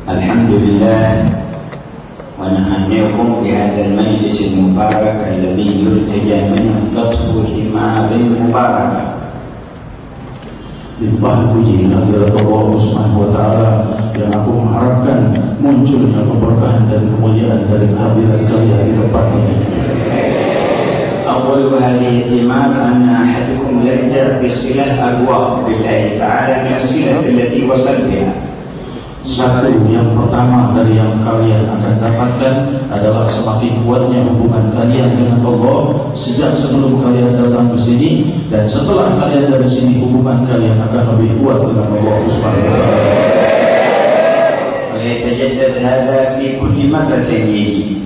Alhamdulillah, wa nahniukum bihadzal majlis al-mubarak alladhi yurtaja minhu qatfu thimarin mubarakah. Limpah puji kehadirat Allah Subhanahu wa taala yang aku mengharapkan munculnya keberkahan dan kemuliaan dari kehadiran kalian di tempat ini. أول هذه الثمار أن أحدكم يرجع بصلة أقوى بالله تعالى من الصلة التي وصل بها. Satu yang pertama dari yang kalian akan dapatkan adalah semakin kuatnya hubungan kalian dengan Allah sejak sebelum kalian datang ke sini, dan setelah kalian dari sini hubungan kalian akan lebih kuat dengan Allah Subhanahu wa taala. ويتجدد هذا في كل مرة يجي.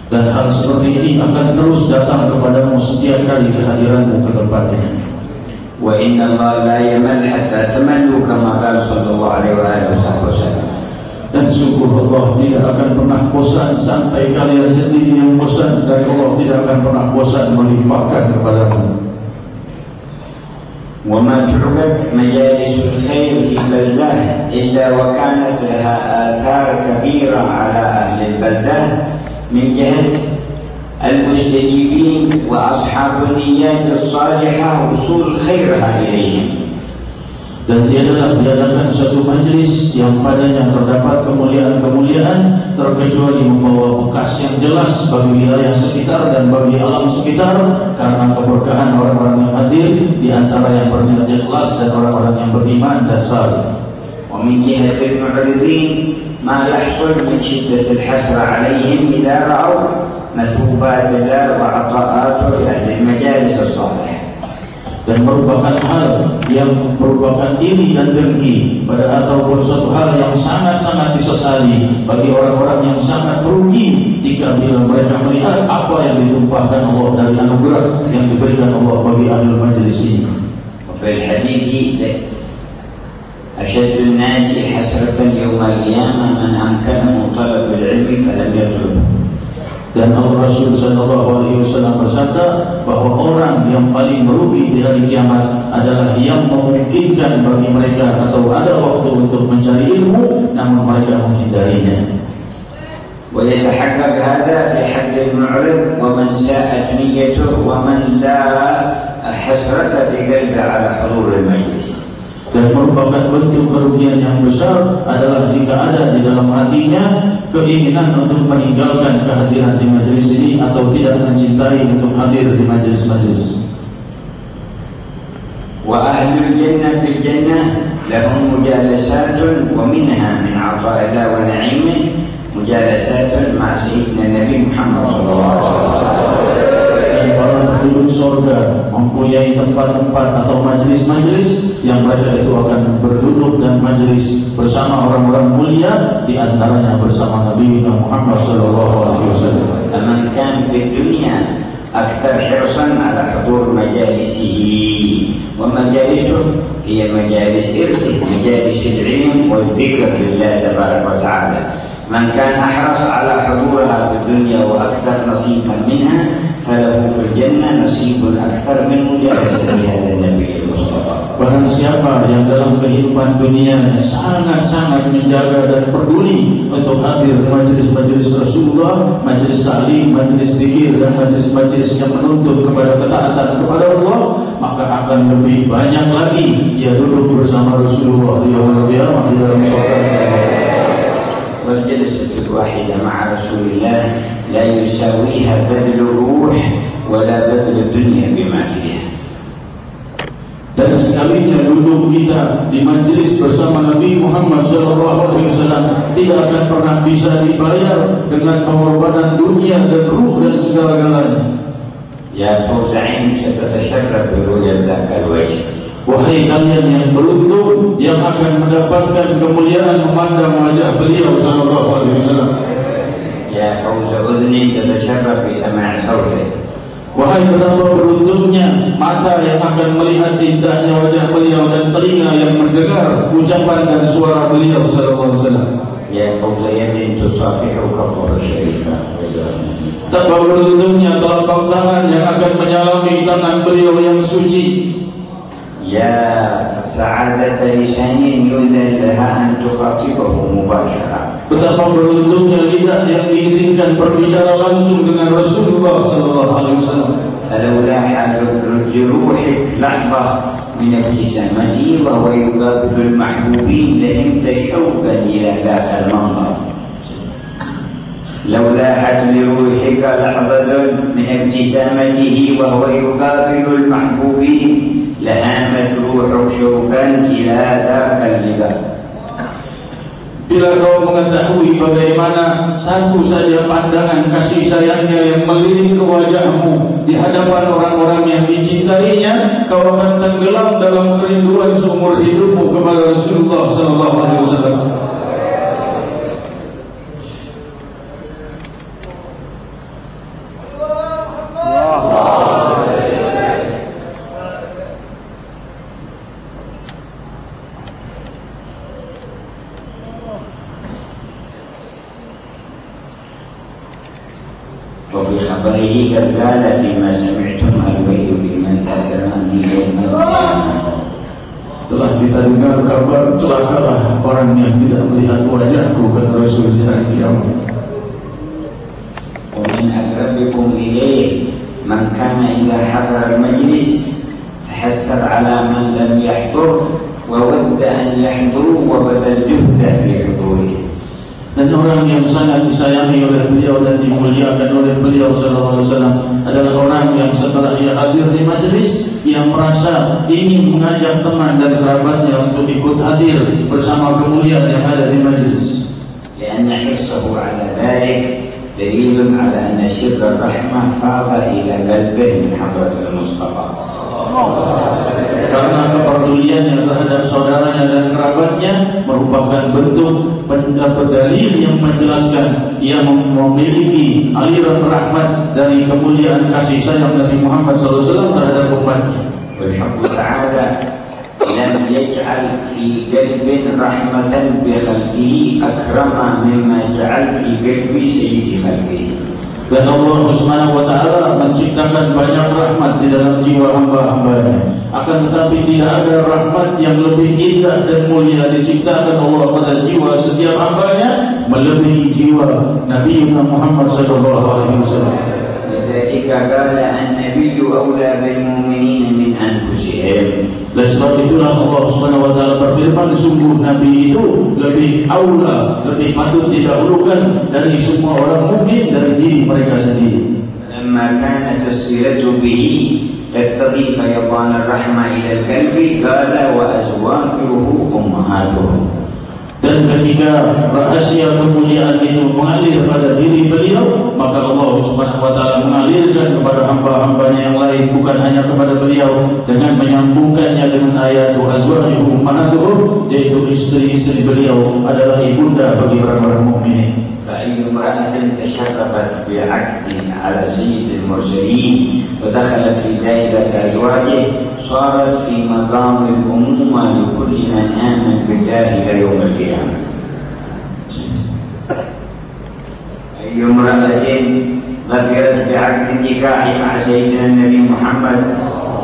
Dan hal seperti ini akan terus datang kepadamu setiap kali kehadiranmu ke tempatnya. وإن الله لا يمل حتى تملوا كما قال صلى الله عليه وآله وسلم. Dan sungguh Allah tidak akan pernah bosan sampai kalian sendiri yang bosan, dan Allah tidak akan pernah bosan melimpahkan kepadamu. وما تعبد مجالس الخير في بلده إلا وكانت لها آثار كبيرة على أهل البلدة من جهة المستجيبين وأصحاب النيات الصالحة وصول خيرها إليهم. Dan tiadalah diadakan suatu majlis yang padanya terdapat kemuliaan-kemuliaan terkecuali membawa bekas yang jelas bagi wilayah sekitar dan bagi alam sekitar, karena keberkahan orang-orang yang hadir di antara yang berniat ikhlas dan orang-orang yang beriman dan saleh. ومن جهة المعرضين ما يحصل من شدة الحسرة عليهم إذا رأوا مثوبات الله وعطاءاته لأهل المجالس الصالحة. Dan merupakan hal yang merupakan iri dan dengki ataupun suatu hal yang sangat-sangat disesali bagi orang-orang yang sangat rugi jika bila mereka melihat apa yang ditumpahkan Allah dari anugerah yang diberikan Allah bagi ahli majlis ini. وفي الحديث أشد الناس حسرة يوم القيامة من أمكنه طلب العلم فلم يطلبه. Dan Rasul sallallahu alaihi wasallam bersabda bahwa orang yang paling merugi di hari kiamat adalah yang memungkinkan bagi mereka atau ada waktu untuk mencari ilmu namun mereka menghindarinya. ويتحقق هذا في حق المعرض ومن ساءت نيته ومن لا حسرة في قلبه على حضور المجلس. Dan merupakan bentuk kerugian yang besar adalah jika ada di dalam hatinya keinginan untuk meninggalkan kehadiran di majelis ini atau tidak mencintai untuk hadir di majelis-majelis. Wa ahlul jannah fil jannah lahum mujalasatun wa minha min ata'illah wa na'imih mujalasatun ma'a sayyidina Nabi Muhammad sallallahu alaihi wasallam. Dan para penduduk surga mempunyai tempat-tempat atau majelis-majelis yang mereka itu akan berduduk dan majelis bersama orang-orang mulia, di antaranya bersama Nabi Muhammad sallallahu alaihi wasallam. Man kan fi dunya akthar hirsan ala hudur majalisihi wa majalisuh hiya majalis irthi majalis al-ilm wal dhikr lillah tabaraka wa ta'ala. Man kan ahras ala hudurha fi dunya wa akthar nasiban minha falahu fil jannah nasibun akthar min mujalasati hadha an-nabiy al-mustafa. Barang siapa yang dalam kehidupan dunia sangat-sangat menjaga dan peduli untuk hadir di majelis-majelis Rasulullah, majelis ta'lim, majelis zikir dan majelis-majelis yang menuntut kepada ketaatan kepada Allah, maka akan lebih banyak lagi ia duduk bersama Rasulullah di yaumul qiyamah di dalam surga. والجلسة الواحدة مع رسول الله لا يساويها بذل الروح ولا بذل الدنيا بما فيها. Dan sekalinya duduk kita di majelis bersama Nabi Muhammad SAW tidak akan pernah bisa dibayar dengan pengorbanan dunia dan ruh dan segala-galanya. Ya fawz ain satatasharraf bi ru'yat dzakal wajh. Wahai kalian yang beruntung yang akan mendapatkan kemuliaan memandang wajah beliau sallallahu alaihi wasallam. Ya fawz udhni tatasharraf bi sama' sawti. Wahai betapa beruntungnya mata yang akan melihat indahnya wajah beliau dan telinga yang mendengar ucapan dan suara beliau sallallahu alaihi wasallam. Ya fawz yadin tusafihu kafar syarifah. Betapa beruntungnya telapak tangan yang akan menyalami tangan beliau yang suci. Ya sa'adata lisanin yudhan laha an يخاطبه مباشرة. Betapa beruntungnya lidah yang diizinkan berbicara langsung dengan Rasulullah sallallahu alaihi wasallam. فلولا حال جروحك لحظة من ابتسامته وهو يقابل المحبوبين لهمت شوقا إلى ذاك المنظر. لو لاحت لروحك لحظة من ابتسامته وهو يقابل المحبوبين لهامت روحك شوقا إلى ذاك اللقاء. Bila kau mengetahui bagaimana satu saja pandangan kasih sayangnya yang melirik ke wajahmu di hadapan orang-orang yang dicintainya, kau akan tenggelam dalam kerinduan seumur hidupmu kepada Rasulullah sallallahu alaihi wasallam. وفي خبره قد قال فيما سمعتم الويل بمن ذكرني يوم القيامة. Telah kita dengar kabar, celakalah orang yang tidak melihat wajahku, kata Rasul di hari kiamat. ومن أقربكم إليه من كان إذا حضر المجلس تحسر على من لم يحضر وود أن يحضروا وبذل جهده في حضوره. Dan orang yang sangat disayangi oleh beliau dan dimuliakan oleh beliau sallallahu alaihi wasallam adalah orang yang setelah ia hadir di majelis, ia merasa ingin mengajak teman dan kerabatnya untuk ikut hadir bersama kemuliaan yang ada di majelis. لأن حرصه على ذلك دليل على أن سر الرحمة فاض إلى قلبه من حضرة المصطفى. Karena kepeduliannya terhadap saudaranya dan kerabatnya merupakan bentuk dalil yang menjelaskan ia memiliki aliran rahmat dari kemuliaan kasih sayang Nabi Muhammad SAW terhadap umatnya. والحق تعالى لم يجعل في قلب رحمة بخلقه أكرم مما جعل في قلب سيد خلقه. Dan Allah Subhanahu wa taala menciptakan banyak rahmat di dalam jiwa hamba-hambanya. Akan tetapi tidak ada rahmat yang lebih indah dan mulia diciptakan Allah pada jiwa setiap hambanya melebihi jiwa Nabi Muhammad sallallahu alaihi wasallam. لذلك قال النبي أولى بالمؤمنين من أنفسهم. Dan sebab itulah Allah Subhanahu wa taala berfirman, sungguh Nabi itu lebih aula, lebih patut didahulukan dari semua orang mukmin dari diri mereka sendiri. لما كانت الصلة به تقتضي فيضان الرحمة إلى القلب قال وأزواجه أمهاتهم. Dan ketika rahasia kemuliaan itu mengalir pada diri beliau, maka Allah Subhanahu wa taala mengalirkan kepada hamba-hambanya yang lain, bukan hanya kepada beliau, dengan menyambungkannya dengan ayat azwajuhum ummahatuhum, yaitu istri-istri beliau adalah ibunda bagi orang-orang mukminin. فأي امرأة تشرفت بعقد على سيد المرسلين ودخلت في دائرة أزواجه صارت في مقام الأمومة لكل من آمن بالله إلى يوم القيامة. أي امرأة ظفرت بعقد النكاح مع سيدنا النبي محمد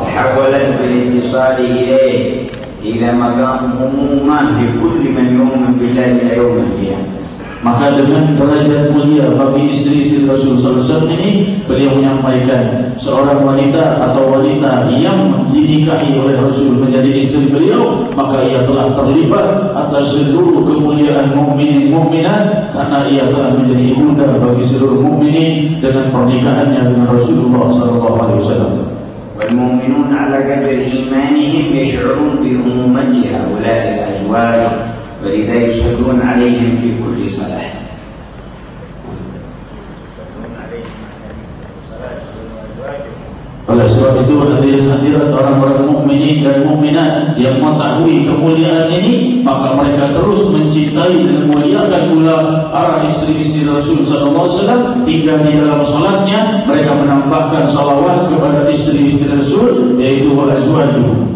تحولت بالاتصال إليه إلى مقام أمومة لكل من يؤمن بالله إلى يوم القيامة. Maka dengan derajat mulia bagi istri-istri Rasul SAW ini, beliau menyampaikan seorang wanita atau wanita yang dinikahi oleh Rasul menjadi istri beliau, maka ia telah terlibat atas seluruh kemuliaan mukminin mukminat, karena ia telah menjadi ibunda bagi seluruh mukminin dengan pernikahannya dengan Rasulullah SAW. والمؤمنون على قدر إيمانهم يشعرون بأمومة هؤلاء الأزواج ولذا يصلون عليهم في كل صلاة. Oleh sebab itu hadirin-hadirat orang-orang mukminin dan mukminat yang mengetahui kemuliaan ini, maka mereka terus mencintai dan memuliakan pula para istri-istri Rasul SAW, hingga di dalam salatnya mereka menambahkan salawat kepada istri-istri Rasul, yaitu azwajuhum.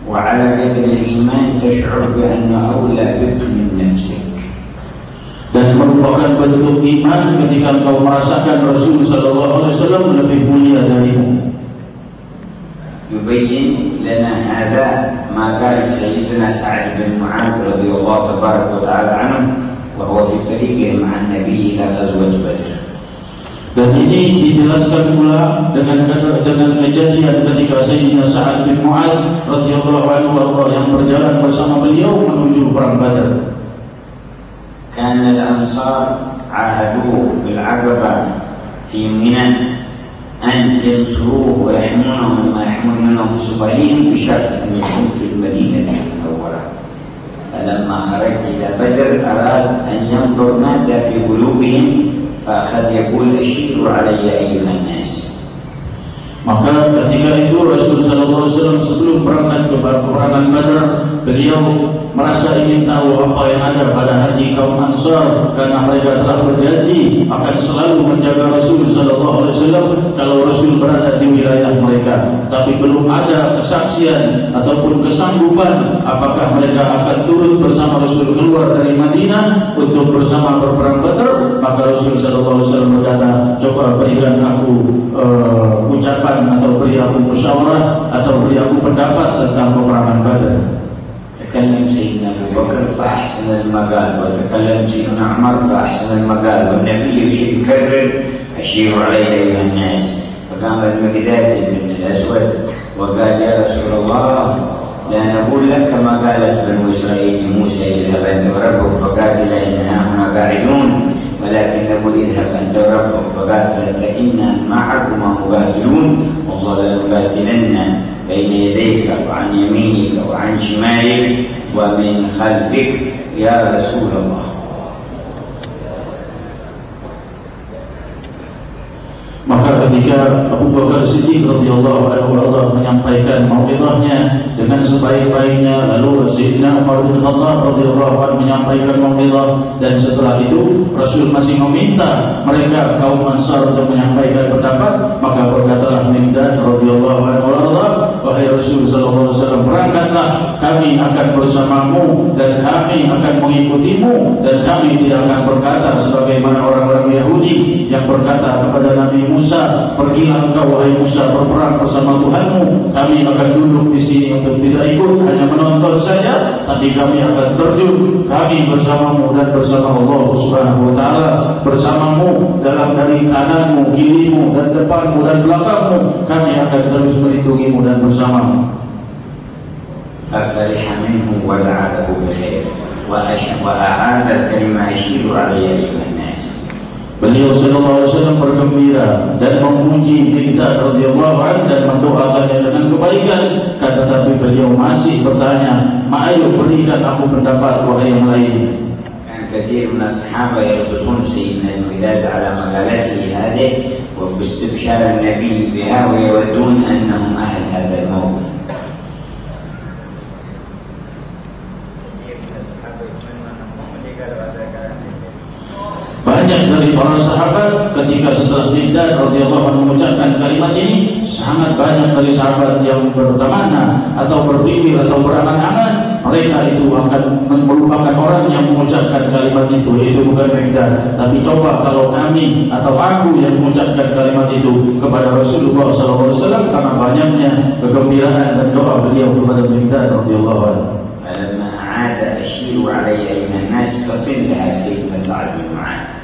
وعلى قدر الإيمان تشعر بأن أولى بك من نفسك. Dan merupakan bentuk iman ketika kau merasakan Rasul sallallahu alaihi wasallam lebih mulia darimu. يبين لنا هذا كما قال سيدنا سعد بن معاذ رضي الله تبارك وتعالى عنه وهو في طريقه مع النبي إلى غزوة بدر. Dan ini dijelaskan pula dengan kejadian ketika Sayyidina Sa'ad bin Mu'adz radhiyallahu anhu yang berjalan bersama beliau menuju perang Badar. كان الأنصار عاهدوه بالعقبة في منى أن ينصروه ويحمونه مما يحمون منه في سبيلهم بشرط أن يكون في المدينة المنورة. فلما خرج إلى بدر أراد أن ينظر ماذا في قلوبهم فأخذ يقول أشيروا علي أيها الناس. Maka ketika itu Rasul sallallahu alaihi wasallam sebelum berangkat ke peperangan Badar, beliau merasa ingin tahu apa yang ada pada hati kaum Ansar, karena mereka telah berjanji akan selalu menjaga Rasul sallallahu alaihi wasallam kalau Rasul berada di wilayah mereka. Tapi belum ada kesaksian ataupun kesanggupan apakah mereka akan turun bersama Rasul keluar dari Madinah untuk bersama berperang Badar. Maka Rasul sallallahu alaihi wasallam berkata, coba berikan aku ucapan atau beri aku musyawarah atau beri aku pendapat tentang peperangan Badar. تكلم سيدنا أبو بكر فأحسن المقال، وتكلم سيدنا عمر فأحسن المقال، والنبي يكرر أشيروا علي أيها الناس. فقام المقداد بن الأسود وقال يا رسول الله لا نقول لك كما قالت بنو إسرائيل موسى اذهب أنت وربك فقاتل إننا هنا قاعدون، ولكن نقول اذهب أنت وربك فقاتل فإنا معكما مقاتلون والله لنقاتلن بين يديك وعن يمينك وعن شمالك ومن خلفك يا رسول الله. Maka ketika Abu Bakar Siddiq radhiyallahu anhu Allah menyampaikan mau'izahnya dengan sebaik-baiknya, lalu Sayyidina Umar bin Khattab radhiyallahu anhu menyampaikan mau'izah, dan setelah itu Rasul masih meminta mereka kaum Ansar untuk menyampaikan pendapat. Maka berkatalah Miqdad radhiyallahu anhu Allah, wahai Rasul sallallahu alaihi wasallam, berangkatlah, kami akan bersamamu dan kami akan mengikutimu, dan kami tidak akan berkata sebagaimana orang-orang Yahudi yang berkata kepada Nabi Musa, pergilah engkau wahai Musa berperang bersama Tuhanmu, kami akan duduk di sini untuk tidak ikut, hanya menonton saja, tapi kami akan terjun, kami bersamamu dan bersama Allah Subhanahu wa taala, bersamamu dalam dari kananmu, kirimu dan depanmu dan belakangmu, kami akan terus melindungimu dan bersamamu. ففرح منه ودعا له بخير وأعاد الكلمة أشيروا علي أيها الناس. Beliau sallallahu alaihi wasallam bergembira dan memuji Miqdad radhiyallahu anhu dan mendoakannya dengan kebaikan. Tetapi beliau masih bertanya, "Ayo berikan aku pendapat wahai yang lain." كان كثير من الصحابة يربطون سيدنا المقداد على مقالته هذه وباستبشار النبي بها ويودون أنهم أهل هذا الموقف. Banyak dari para sahabat ketika setelah Miqdad radhiyallahu anhu mengucapkan kalimat ini, sangat banyak dari sahabat yang bertamana atau berpikir atau berangan-angan mereka itu akan merupakan orang yang mengucapkan kalimat itu, yaitu bukan Miqdad. Tapi coba kalau kami atau aku yang mengucapkan kalimat itu kepada Rasulullah SAW karena banyaknya kegembiraan dan doa beliau kepada Miqdad radhiyallahu anhu. فلما عاد أشيروا علي أيها الناس فقل لها سيدنا سعد بن معاذ.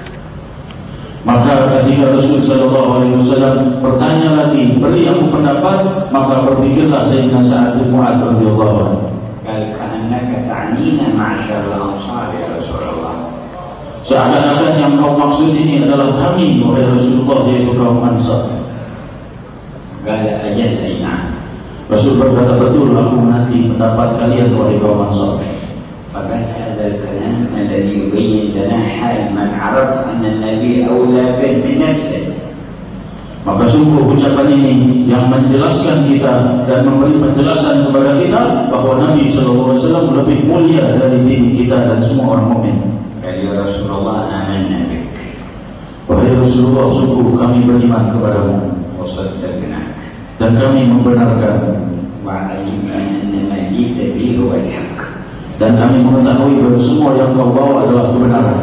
Maka ketika Rasul sallallahu alaihi wasallam bertanya lagi, beri aku pendapat, maka berpikirlah Sayyidina Sa'ad bin Mu'adz radhiyallahu anhu. قال كأنك تعنينا معشر الأنصار يا رسول الله. Seakan-akan yang kau maksud ini adalah kami wahai Rasulullah, yaitu kaum Ansar. قال أجل أي نعم. Rasul berkata, betul, aku menanti pendapat kalian wahai kaum Ansar. فقال هذا الكلام الذي يبين لنا حال من عرف أن النبي أولى به من نفسه. Maka sungguh ucapan ini yang menjelaskan kita dan memberi penjelasan kepada kita bahwa Nabi SAW lebih mulia dari diri kita dan semua orang mukmin. قال يا رسول الله آمنا بك. Wahai Rasulullah, sungguh kami beriman kepadamu وصدقناك. dan kami membenarkan. وعلمنا أن ما جئت به هو الحق. Dan kami mengetahui bahwa semua yang kau bawa adalah kebenaran.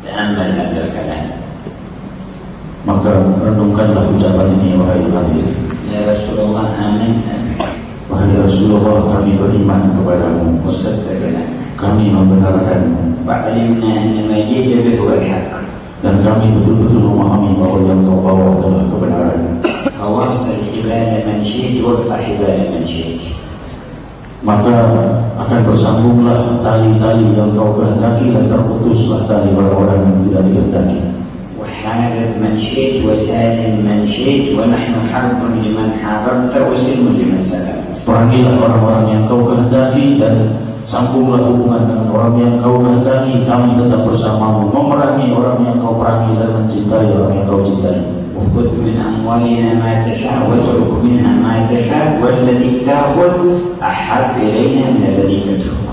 تأمل هذا الكلام. Maka renungkanlah ucapan ini wahai Nabi. يا رسول الله آمنا بك. Wahai Rasulullah, kami beriman kepadamu, وصدقناك kami membenarkanmu, وعلمنا أن ما جئت به هو الحق dan kami betul-betul memahami bahwa yang kau bawa adalah kebenaran. فواصل حبال من شئت واقطع حبال من شئت. Maka akan bersambunglah tali-tali yang kau kehendaki dan terputuslah tali orang-orang yang tidak dikehendaki. وحارب من شئت وسالم من شئت ونحن حرب لمن حاربت وسلم لمن سلمت. Perangilah orang-orang yang kau kehendaki dan sambunglah hubungan dengan orang yang kau kehendaki. Kami tetap bersamamu, memerangi orang yang kau perangi dan mencintai orang yang kau cintai. وخذ من أموالنا ما تشاء واترك منها ما تشاء والذي تأخذ أحب إلينا من الذي تترك.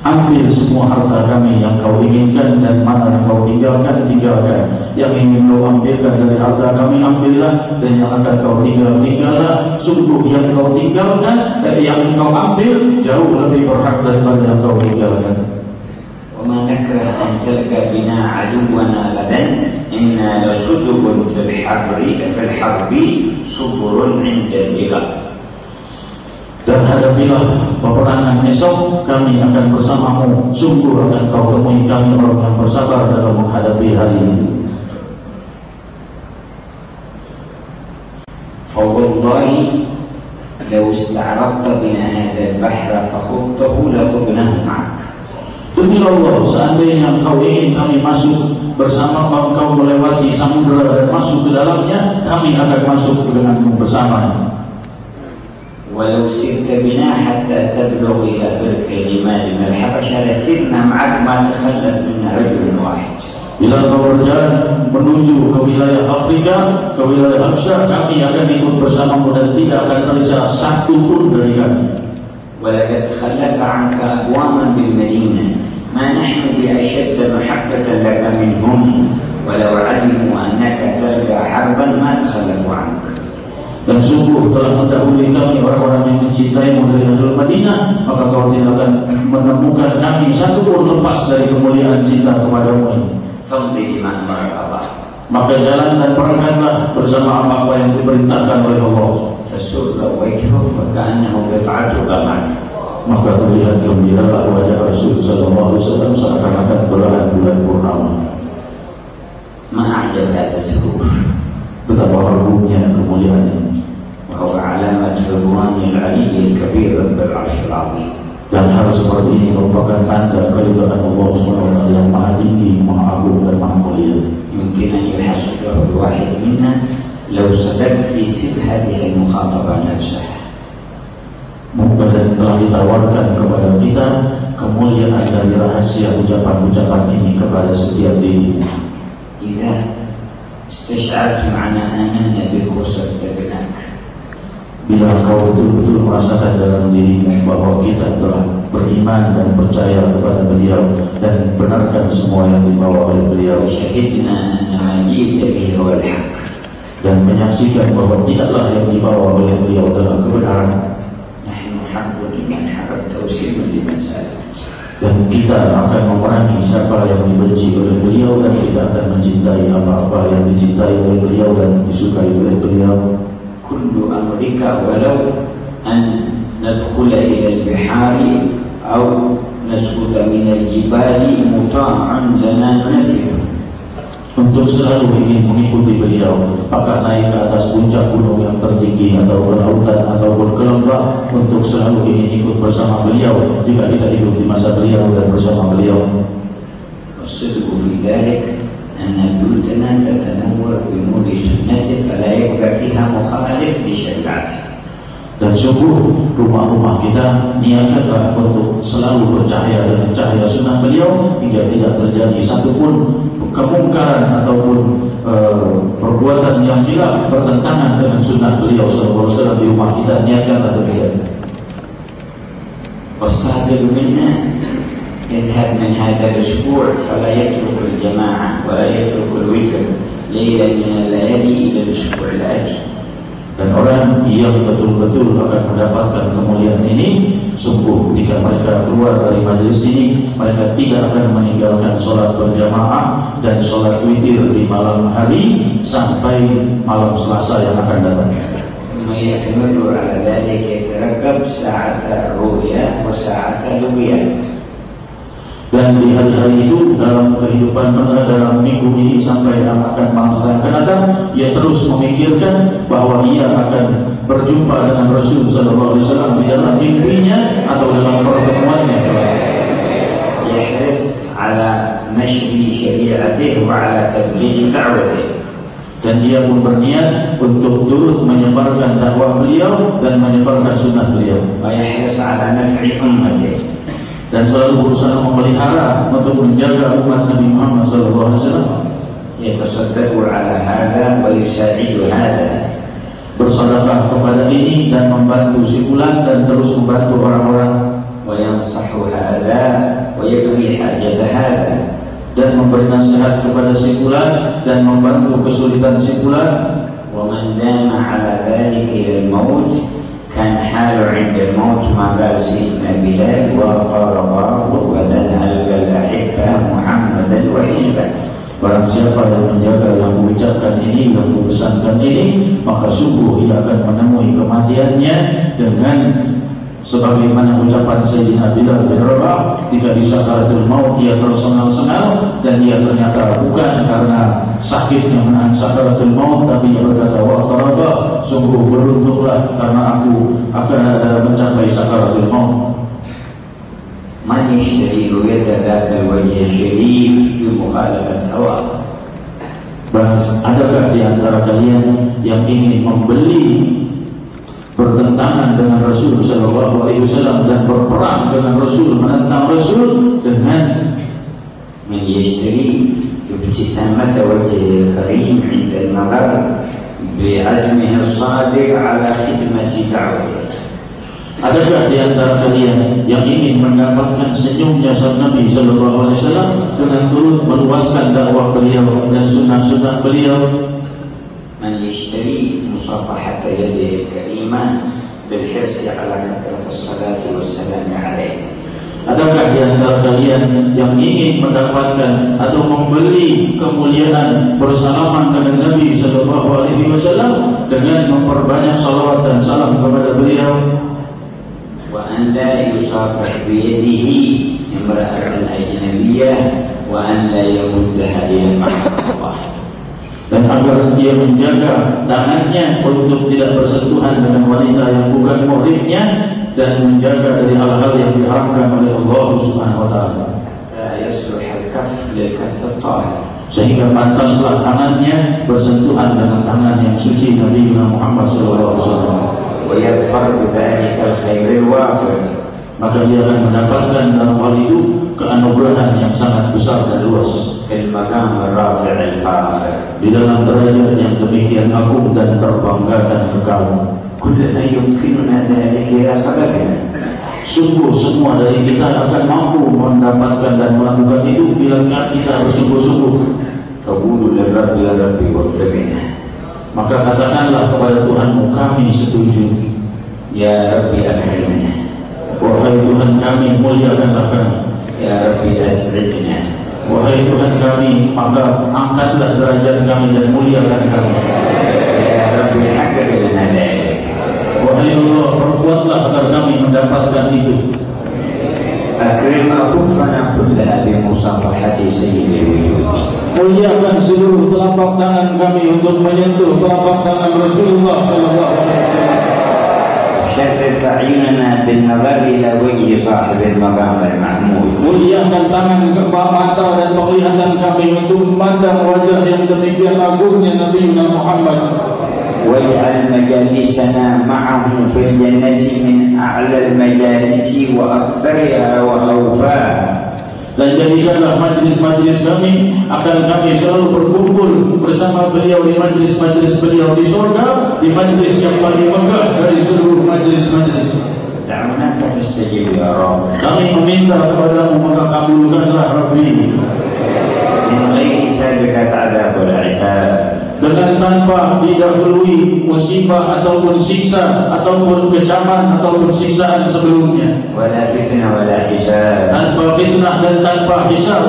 Ambil semua harta kami yang kau inginkan dan mana yang kau tinggalkan, tinggalkan. Yang ingin kau ambilkan dari harta kami, ambillah, dan yang akan kau tinggallah. Sungguh yang kau tinggalkan, yang kau ambil jauh lebih berhak daripada yang kau tinggalkan. وما نكره أن تلقى بنا عدونا غدا إنا لصدق في الحرب صبر عند اللقاء. Dan hadapilah peperangan esok, kami akan bersamamu. Sungguh akan kau temui kami orang yang bersabar dalam menghadapi hari itu. فوالله لو استعرضت بنا هذا البحر فخضته لخضناه معك. Demi Allah, seandainya kau ingin kami masuk bersama, kau melewati samudera dan masuk ke dalamnya, kami akan masuk denganmu bersama. ولو سرت بنا حتى تبلغ إلى برك الغماد من الحبشة لسرنا معك ما تخلف منا رجل واحد. Bila kau berjalan menuju ke wilayah Afrika, ke wilayah Habsyah, kami akan ikut bersamamu dan tidak akan tersisa satu pun dari kami. ولقد تخلف عنك أقواما بالمدينة ما نحن بأشد محبة لك منهم ولو علموا أنك تلقى حربا ما تخلفوا عنك. Dan sungguh telah mendahului kami orang-orang yang mencintaimu dari Ahlul Madinah, maka kau tidak akan menemukan kami satu pun lepas dari kemuliaan cinta kepadamu ini. فامضي بما أمرك الله. Maka jalan dan perangkatlah bersama apa yang diperintahkan oleh Allah. فسر وجهه فكأنه قطعة قمر. Maka terlihat gembiralah wajah Rasul sallallahu alaihi wasallam seakan-akan belahan bulan purnama. ما أعجب هذا السرور. Betapa agungnya kemuliaan ini. وهو علامة رضوان العلي الكبير رب العرش العظيم. Dan hal seperti ini merupakan tanda keridhaan Allah SWT yang maha tinggi, maha agung dan maha mulia. يمكن أن يحصله الواحد منا لو صدق في سر هذه المخاطبة نفسها. Mungkin telah ditawarkan kepada kita kemuliaan dari rahasia ucapan-ucapan ini kepada setiap diri. إذا استشعرت معنا آمنا بك وصدقناك. Bila kau betul-betul merasakan dalam dirimu bahwa kita telah beriman dan percaya kepada beliau dan benarkan semua yang dibawa oleh beliau, وشهدنا أن ما جئت به هو الحق. dan menyaksikan bahwa tidaklah yang dibawa oleh beliau adalah kebenaran, نحن حرب لمن حربت وسلم لمن سلمت. dan kita akan memerangi siapa yang dibenci oleh beliau, dan kita akan mencintai apa-apa yang dicintai oleh beliau dan disukai oleh beliau. كل أمرك ولو أن ندخل إلى البحار أو نسقط من الجبال مطاع لنا ننفذه. Untuk selalu ingin mengikuti beliau, maka naik ke atas puncak gunung yang tertinggi atau ke lautan ataupun ke lembah, untuk selalu ingin ikut bersama beliau jika kita hidup di masa beliau dan bersama beliau. والصدق في ذلك أن بيوتنا تتنور بنور سنته فلا يبقى فيها مخالف لشريعته. Dan sungguh rumah-rumah kita niatkanlah untuk selalu bercahaya dengan cahaya sunnah beliau, hingga tidak terjadi satupun kemungkaran ataupun perbuatan yang khilaf bertentangan dengan sunnah beliau sallallahu alaihi wasallam di rumah kita. Niatkanlah demikian. والصادق منا يذهب من هذا الأسبوع فلا يترك الجماعة ولا يترك الوتر ليلة من الليالي إلى الأسبوع الآتي. Dan orang yang betul-betul akan mendapatkan kemuliaan ini, sungguh ketika mereka keluar dari majelis ini, mereka tidak akan meninggalkan sholat berjamaah dan sholat witir di malam hari sampai malam Selasa yang akan datang. ثم ثم يستمر على ذلك يترقب ساعة الرؤيا وساعة اللقيا. Dan di hari-hari itu dalam kehidupan dalam minggu ini sampai akan masa yang akan datang, ia terus memikirkan bahwa ia akan berjumpa dengan Rasul sallallahu alaihi wasallam di dalam mimpinya atau dalam pertemuannya. يحرص على نشر شريعته وعلى تبليغ دعوته. Dan dia pun berniat untuk turut menyebarkan dakwah beliau dan menyebarkan sunnah beliau. ويحرص على نفع أمته. Dan selalu berusaha memelihara untuk menjaga umat Nabi Muhammad SAW. يتصدق على هذا ويساعد هذا. Bersedekah kepada ini dan membantu si fulan dan terus membantu orang-orang. وينصح هذا ويقضي حاجة هذا. Dan memberi nasihat kepada si fulan dan membantu kesulitan si fulan. ومن دام على ذلك إلى الموت كان حاله عند الموت ما قال سيدنا بلال وقال الله غدا ألقى الأحبة محمدا وحزبه. Barang siapa yang menjaga, yang mengucapkan ini, yang mempesankan ini, maka sungguh ia akan menemui kematiannya dengan sebagaimana ucapan Sayyidina Bilal bin Rabah ketika di sakaratul maut dia tersengal-sengal dan dia ternyata bukan karena sakitnya menahan sakaratul maut, tapi dia berkata, wa taraba, sungguh beruntunglah karena aku akan mencapai sakaratul maut. من يشتري رؤية ذات الوجه الشريف بمخالفة هواه. Adakah di antara kalian yang ingin membeli bertentangan dengan Rasul sallallahu alaihi wasallam dan berperang dengan Rasul, menentang Rasul dengan من يشتري ابتسامة وجهه الكريم عند النظر بعزمه الصادق على خدمة دعوته. Adakah di antara kalian yang ingin mendapatkan senyumnya sang Nabi sallallahu alaihi wasallam dengan turut meluaskan dakwah beliau dan sunnah-sunnah beliau? من يشتري مصافحة يده الكريمة بالحرص على كثرة الصلاة والسلام عليه. Adakah di antara kalian yang ingin mendapatkan atau membeli kemuliaan bersalaman dengan Nabi sallallahu alaihi wasallam dengan memperbanyak salawat dan salam kepada beliau? وأن لا يصافح بيده امرأة أجنبية وأن لا يمدها إلى محرم الله. Dan agar dia menjaga tangannya untuk tidak bersentuhan dengan wanita yang bukan muhrimnya dan menjaga dari hal-hal yang diharamkan oleh Allah Subhanahu wa taala. يصلح الكف للكف الطاهر. Sehingga pantaslah tangannya bersentuhan dengan tangan yang suci Nabi Muhammad SAW. ويظفر بذلك الخير الوافر. Maka dia akan mendapatkan dalam hal itu keanugerahan yang sangat besar dan luas. في المقام الرافع الفاخر. Di dalam derajat yang demikian agung dan terbanggakan kekal. كلنا يمكننا ذلك إذا صدقنا. Sungguh semua dari kita akan mampu mendapatkan dan melakukan itu bila kita bersungguh-sungguh. فقولوا للرب يا ربي وفقنا. Maka katakanlah kepada Tuhanmu, kami setuju. Ya Rabbi akrimna. Wahai Tuhan kami, muliakanlah kami. Ya Rabbi as'idna. Wahai Tuhan kami, maka angkatlah derajat kami dan muliakan kami. Ya Rabbi haqqaq lana dzalik. Wahai Allah, perbuatlah agar kami mendapatkan itu. Akrim akufana kullaha bi musafahati sayyidil wujud. Muliakan seluruh telapak tangan kami untuk menyentuh telapak tangan Rasulullah sallallahu alaihi wasallam. Syarrif a'yunana bin nazar ila wajhi sahibil maqam al-mahmud. Muliakan tangan, mata dan penglihatan kami untuk memandang wajah yang demikian agungnya Nabi Muhammad. واجعل مجالسنا معه في الجنة من أعلى المجالس وأكثرها وأوفاها. Dan jadikanlah majlis-majlis kami akan kami selalu berkumpul bersama beliau di majlis-majlis beliau di surga, di majlis yang paling megah dari seluruh majlis-majlis. دعوناك فاستجب يا رب. Kami meminta kepadamu, maka kabulkanlah Rabbi. من غير سابقة عذاب ولا عتاب. Dengan tanpa didahului musibah ataupun siksa ataupun kecaman ataupun siksaan sebelumnya, ولا فتنة ولا حساب. tanpa fitnah dan tanpa hisab.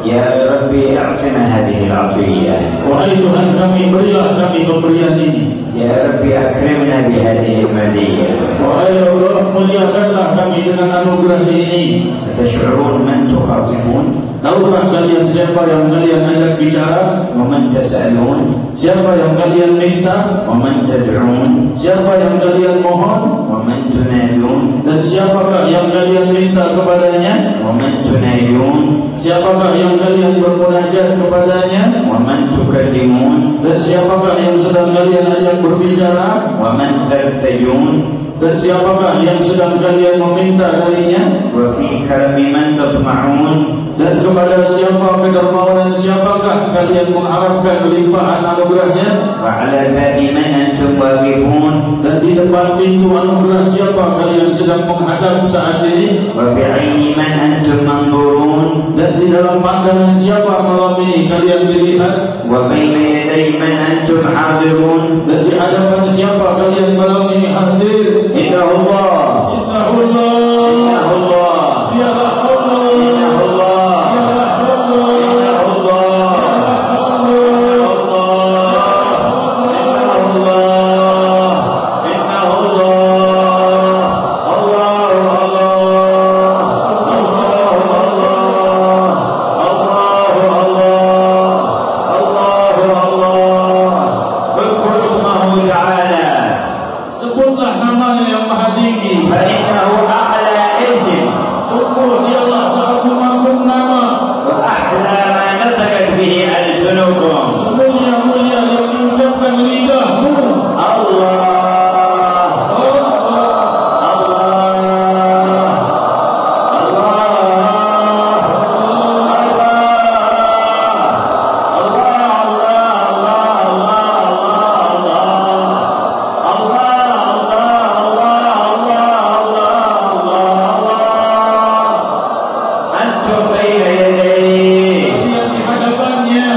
Ya Rabbi a'tina hadhihi al-'atiyah. Wahai Tuhan kami, berilah kami pemberian ini. Ya Rabbi akrimna bi hadhihi al-maziyah. Wahai Allah, muliakanlah kami dengan anugerah ini. Tash'urun man tukhatibun? Tahukah kalian siapa yang kalian ajak bicara? Wa man tas'alun? Siapa yang kalian minta? Wa man tad'un? Siapa yang kalian mohon? Wa man tunadun? Dan siapakah yang kalian minta kepadanya? Wa man tunayun? Siapakah yang kalian bermunajat kepadanya? Wa man tukallimun? Dan siapakah yang sedang kalian ajak berbicara? Wa man tartajun? Dan siapakah yang sedang kalian meminta darinya? Wa fi karami man tatma'un? Dan kepada siapa kedermawanan siapakah kalian mengharapkan limpahan anugerahnya? Wa ala babi man antum waqifun? Dan di depan pintu anugerah siapa kalian sedang menghadap saat ini? Wa bi'ayni man antum manzurun? Dan di dalam pandangan siapa malam ini kalian dilihat? Wa bayna yaday man antum hadirun? Dan di hadapan siapa kalian malam ini hadir? Innahu Allah. Innahu Allah. Innahu Allah. Dialah Allah. Innahu Allah. Dialah Allah. Innahu Allah. Sebutlah namanya yang maha tinggi. فإنه أعلى اسم Sungguh dialah seagung-agung nama, وأحلى ما نطقت به ألسنكم. semulia-mulia yang diucapkan lidahmu. الله Kalian di hadapannya,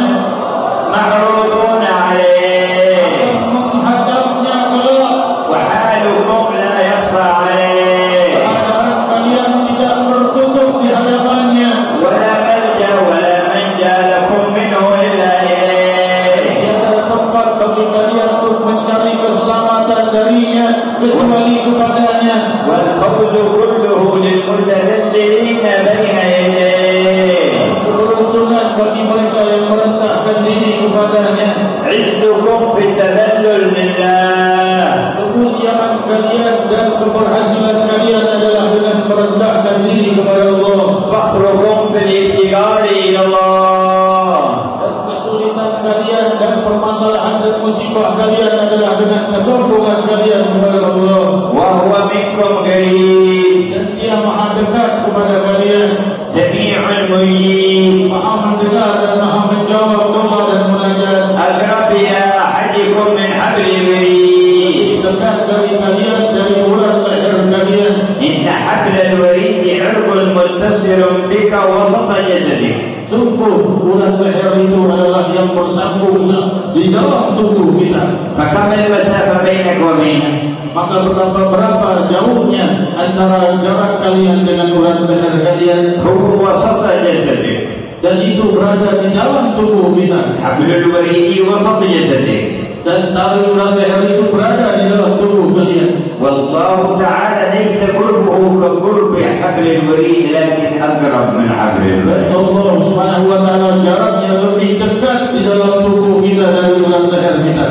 معروضون عليه menghadapnya kelak. وحالكم لا يخفى عليه Keadaan kalian tidak tertutup di hadapannya. ولا ملجأ ولا منجا لكم منه إلا إليه. Tiada tempat bagi kalian untuk mencari keselamatan darinya kecuali kepadanya. والفوز كله للمتذللين بين يديه. Keberuntungan bagi mereka yang merendahkan diri kepadanya. عزكم في التذلل لله. Kemuliaan kalian dan keberhasilan kalian adalah dengan merendahkan diri kepada Allah. فخركم في الافتقار إلى الله. Dan kesulitan kalian dan permasalahan dan musibah kalian adalah dengan kesombongan kalian kepada Allah. وهو منكم قريب Dan Dia maha dekat kepada kalian, سميع مجيب maha mendengar dan maha menjawab doa dan munajat. أقرب إلى أحدكم من حبل الوريد. Dekat dari kalian dari urat leher kalian. إن حبل الوريد عرق متصل بك وسط جسدك. Sungguh urat leher itu adalah yang bersambung di dalam tubuh kita. فكم المسافة بينك وبينه؟ Maka berapa jauhnya antara jarak kalian dengan urat leher kalian? هو وسط جسدك. Dan itu berada di dalam tubuh kita. حبل الوريد وسط جسدك. Dan tali urat leher itu berada di dalam tubuh kalian. والله تعالى ليس قربه كقرب حبل الوريد لكن أقرب من حبل الوريد. Allah Subhanahu wa taala jaraknya lebih dekat di dalam tubuh kita dari urat leher kita.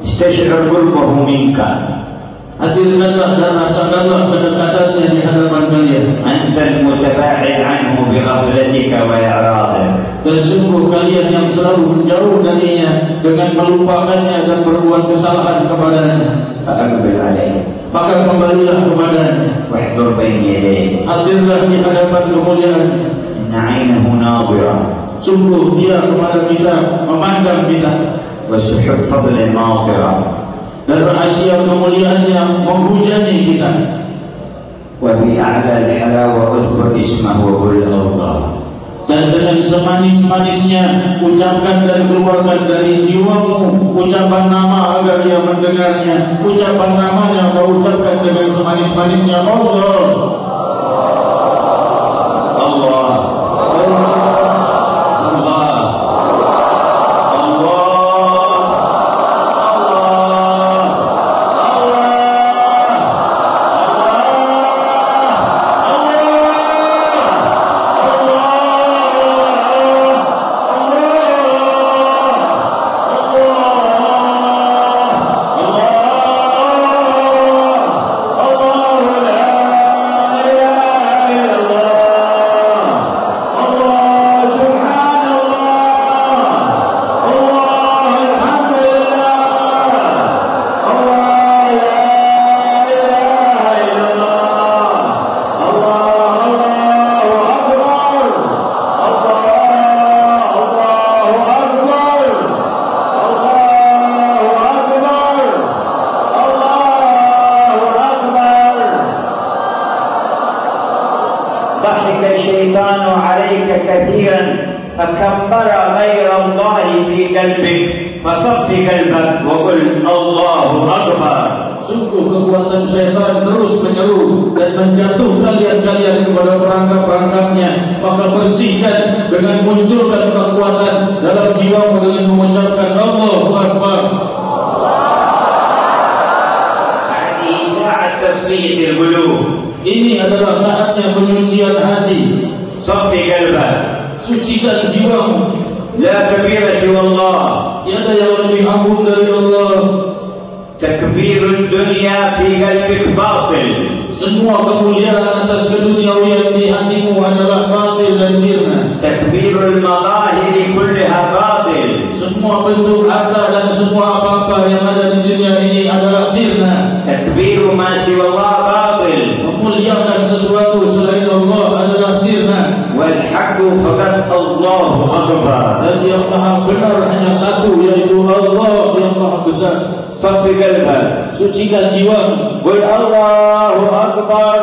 استشعر قربه منك. Hadirkanlah dan rasakanlah kedekatannya di hadapan kalian. أنت المتباعد عنه بغفلتك وإعراضك. Dan sungguh kalian yang selalu menjauh darinya dengan melupakannya dan berbuat kesalahan kepadanya. فأقبل عليه Maka kembalilah kepadanya. واحضر بين يديه. Hadirlah di hadapan kemuliaannya. إن عينه ناظرة Sungguh dia kepada kita memandang kita. وسحب فضل ماطرة. Dan rahasia kemuliaannya menghujani kita. وبأعلى الحلاوة اذكر اسمه وقل الله. Dan dengan semanis-manisnya ucapkan dan keluarkan dari jiwamu ucapan nama agar dia mendengarnya. Ucapan namanya kau ucapkan dengan semanis-manisnya. Allah. الله ضحك الشيطان عليك كثيرا فكبر غير الله في قلبك فصف قلبك وقل الله أكبر. Sungguh kekuatan syaitan terus menyeru dan menjatuh kalian-kalian kepada perangkap-perangkapnya. Maka bersihkan dengan munculkan kekuatan dalam jiwamu dengan mengucapkan Allahu Akbar. Hadi saat tasfiyat al-qulub. Ini adalah saatnya penyucian hati. Saffi qalbak. Sucikan jiwamu. La kabira siwa Allah. Tiada yang lebih agung dari Allah. تكبير الدنيا في قلبك باطل. Semua kemuliaan atas keduniawian di hatimu adalah batil dan sirna. تكبير المظاهر كلها باطل. Semua bentuk harta dan semua apa-apa yang ada di dunia ini adalah sirna. تكبير ما سوى الله باطل. Memuliakan sesuatu selain Allah adalah sirna. والحق فقط الله أكبر. Dan yang maha benar hanya satu, yaitu Allah yang maha besar. صف قلبك. Sucikan jiwa. قل الله أكبر.